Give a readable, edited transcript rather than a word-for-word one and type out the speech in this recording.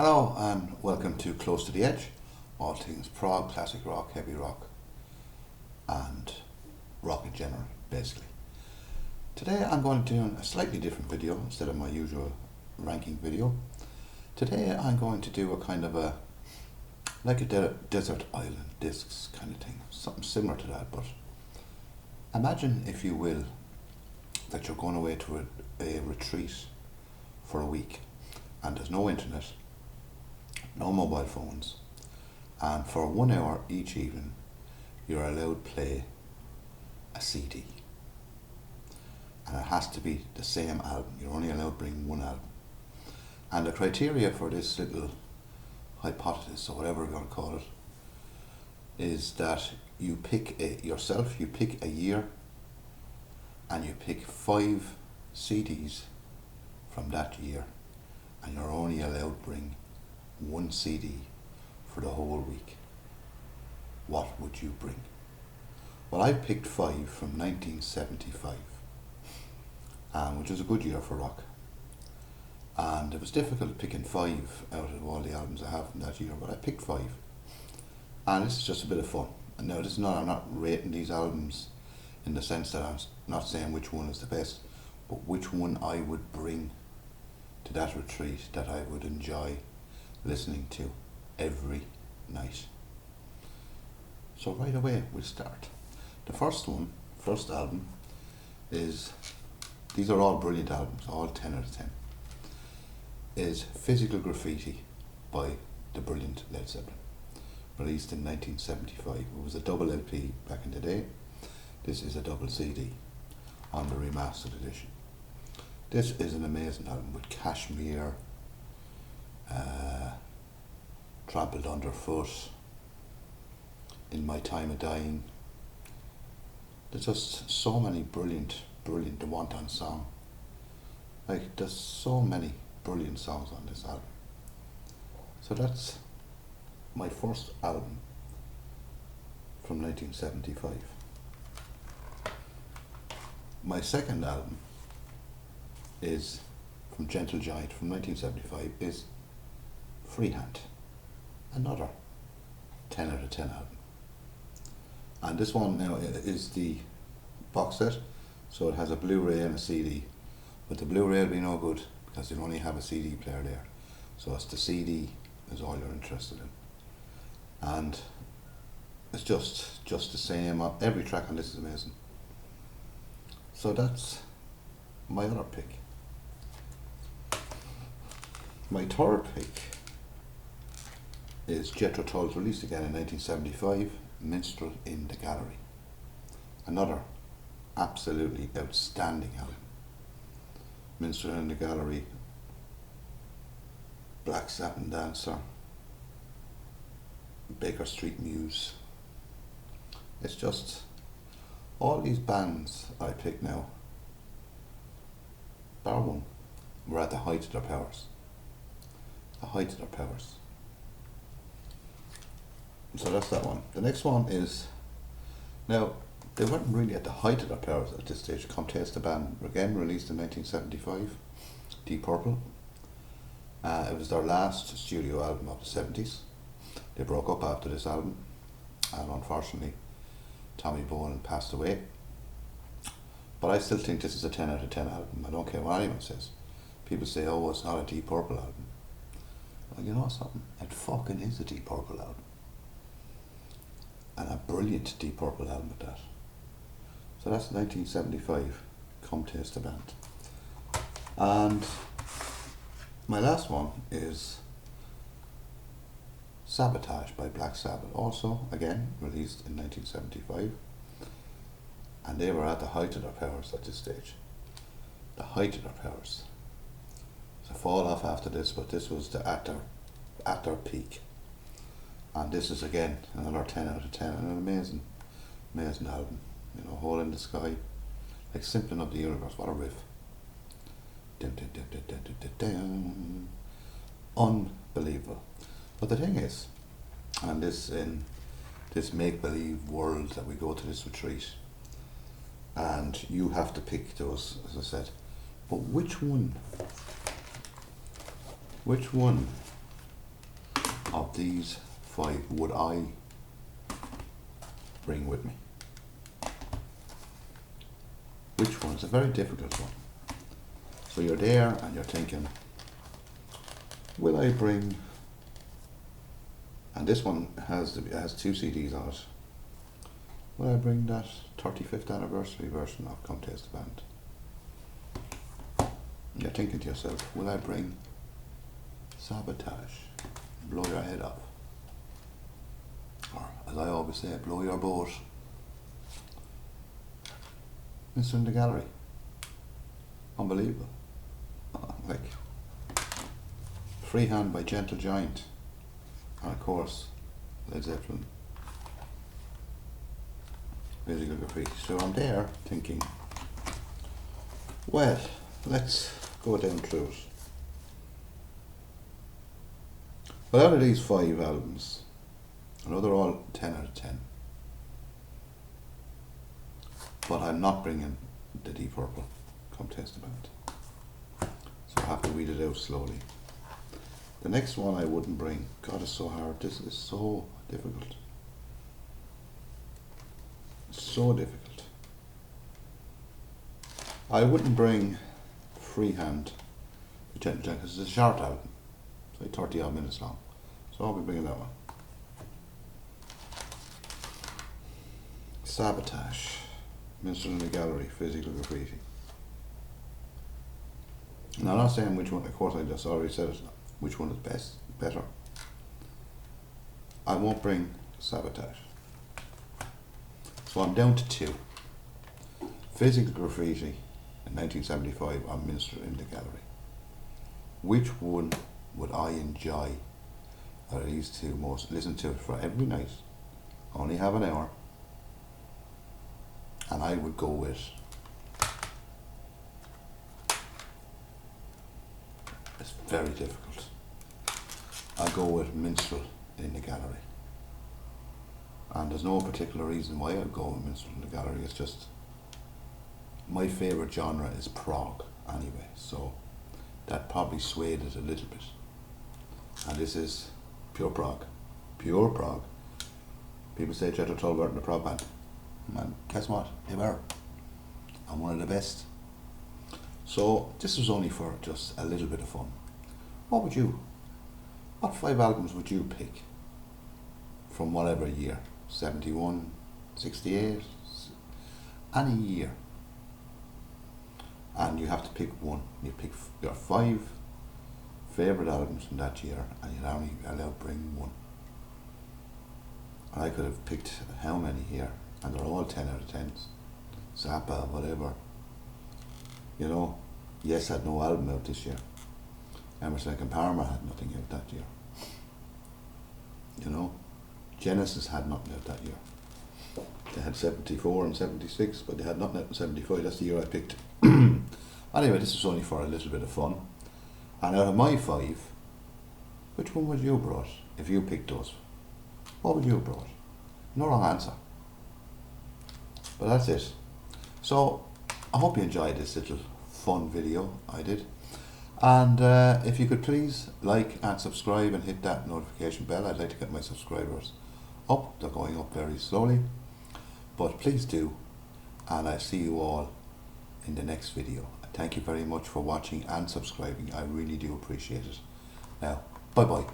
Hello and welcome to Close to the Edge, all things prog, classic rock, heavy rock and rock in general basically. Today I'm going to do a slightly different video instead of my usual ranking video. Today I'm going to do a kind of like a desert island discs kind of thing, something similar to that, but imagine if you will that you're going away to a retreat for a week and there's no internet, no mobile phones, and for 1 hour each evening you're allowed to play a CD, and it has to be the same album. You're only allowed to bring one album, and the criteria for this little hypothesis or whatever we're going to call it is that you pick you pick a year and you pick 5 CDs from that year, and you're only allowed to bring one CD for the whole week. What would you bring? Well, I picked 5 from 1975, which was a good year for rock. And it was difficult picking 5 out of all the albums I have from that year, but I picked 5. And this is just a bit of fun. And now this is not, I'm not rating these albums in the sense that I'm not saying which one is the best, but which one I would bring to that retreat that I would enjoy listening to every night. So right away we'll start. The first album is, these are all brilliant albums, all 10 out of 10, is Physical Graffiti by the brilliant Led Zeppelin, released in 1975. It was a double LP back in the day. This is a double CD on the remastered edition. This is an amazing album with Kashmir, Trampled Underfoot, In My Time of Dying. There's just so many brilliant, The Wanton Song. Like, there's so many brilliant songs on this album. So that's my first album from 1975. My second album is from Gentle Giant from 1975, is Freehand, another 10 out of 10 album. And this one now is the box set, so it has a Blu-ray and a CD, but the Blu-ray will be no good because you only have a CD player there, so it's the CD is all you're interested in. And it's just the same, every track on this is amazing. So that's my other pick. My third pick is Jethro Tull's, released again in 1975, Minstrel in the Gallery. Another absolutely outstanding album. Minstrel in the Gallery, Black Satin Dancer, Baker Street Muse. It's just, all these bands I pick now, bar one, were at the height of their powers. The height of their powers. So that's that one. The next one is, now they weren't really at the height of their powers at this stage. Comtesse the band, again released in 1975, Deep Purple. It was their last studio album of the 70s. They broke up after this album, and unfortunately Tommy Bowen passed away. But I still think this is a 10 out of 10 album. I don't care what anyone says. People say, oh, it's not a Deep Purple album. Well, you know something? It fucking is a Deep Purple album. And a brilliant Deep Purple album at that. So that's 1975, Comtesse the band. And my last one is Sabotage by Black Sabbath, also again released in 1975, and they were at the height of their powers at this stage. The height of their powers. It's a fall off after this, but this was at their peak. And this is again another 10 out of 10, and an amazing album. You know, Hole in the Sky, like Symptom of the Universe, what a riff. Dun, dun, dun, dun, dun, dun, dun, dun. Unbelievable. But the thing is, and in this make-believe world that we go to this retreat, and you have to pick those, as I said, but which one of these 5 would I bring with me? Which one? It's a very difficult one. So you're there and you're thinking, will I bring, and this one has 2 CDs on it, will I bring that 35th anniversary version of Come Taste the Band? And you're thinking to yourself, will I bring Sabotage, Blow Your Head Off? Or, as I always say, blow your boat. Mr. in the Gallery. Unbelievable. Like, Freehand by Gentle Giant. And of course, Led Zeppelin. Physical Graffiti. So I'm there thinking, well, let's go down through it. Well, out of these 5 albums, I know they're all 10 out of 10. But I'm not bringing the Deep Purple Come Taste the Band. So I have to weed it out slowly. The next one I wouldn't bring. God, it's so hard. This is so difficult. So difficult. I wouldn't bring Freehand by Gentle Giant because it's a short album. It's like 30 odd minutes long. So I'll be bringing that one. Sabotage. Minstrel in the Gallery, Physical Graffiti. Now I'm not saying which one, of course I just already said it, which one is better. I won't bring Sabotage. So I'm down to 2. Physical Graffiti in 1975 or Minstrel in the Gallery. Which one would I enjoy out of these 2 most? Listen to it for every night. Only have an hour. And I would go with it's very difficult. I'll go with Minstrel in the Gallery. And there's no particular reason why I'd go with Minstrel in the Gallery. It's just my favourite genre is prog anyway, so that probably swayed it a little bit. And this is pure prog. Pure prog. People say Jethro Tull weren't a prog band. And guess what? They were. I'm one of the best. So this was only for just a little bit of fun. What 5 albums would you pick from whatever year? 71, 68, any year. And you have to pick one. You pick your 5 favourite albums from that year and you're only allowed to bring one. And I could have picked how many here? And they're all 10 out of 10s. Zappa, whatever. You know, Yes had no album out this year. Emerson, Lake and Palmer had nothing out that year. You know, Genesis had nothing out that year. They had 74 and 76, but they had nothing out in 75. That's the year I picked. Anyway, this is only for a little bit of fun. And out of my 5, which one would you have brought if you picked those? What would you have brought? No wrong answer. But that's it. So I hope you enjoyed this little fun video I did. And if you could please like and subscribe and hit that notification bell. I'd like to get my subscribers up. They're going up very slowly. But please do. And I'll see you all in the next video. Thank you very much for watching and subscribing. I really do appreciate it. Now, bye bye.